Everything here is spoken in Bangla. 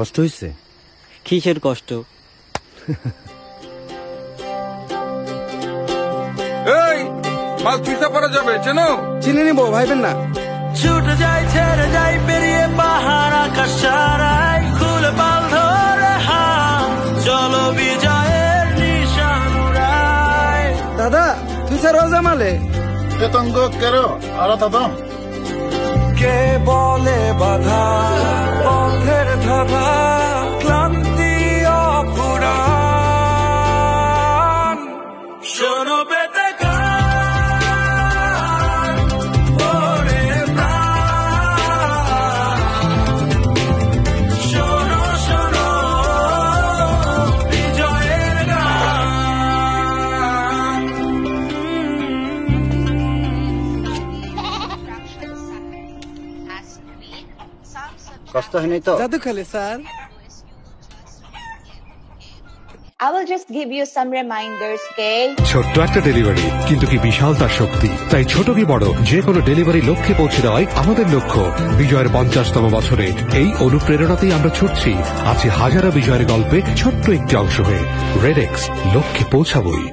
কষ্ট হইছে? কিসের কষ্ট? এই মাল পিছা পড়া যাবে, চেনো? চিনে নিবো, ভাইবেন না। ছুটে যাই ছেড়ে যাই পেরিয়ে পাহাড় আকাশ ছাড়াই খুলে পাল ধরে হাত চলো বিজয়ের নিশান উড়াই। দাদা তুই স্যার রোজা মালে Tengo quiero, ahora tadam. কে বলে বাধা পথের ধারা ক্লান্তি অপুরাণ শোনো বেতে গান ওরে প্রাণ শোনো শোনো বিজয়ের গান। কষ্ট হয়নি তো? জাদু খেলে sir. I will just give you some reminders, okay? ছোট্ট একটা ডেলিভারি কিন্তু কি বিশাল তার শক্তি। তাই ছোট কি বড় যে কোনো ডেলিভারি লক্ষ্যে পৌঁছে দেওয়াই আমাদের লক্ষ্য। বিজয়ের 50তম বছরে এই অনুপ্রেরণাতেই আমরা ছুটছি। আছি হাজারো বিজয়ের গল্পে ছোট্ট একটি অংশ হয়ে। রেডেক্স, লক্ষ্যে পৌঁছাবই।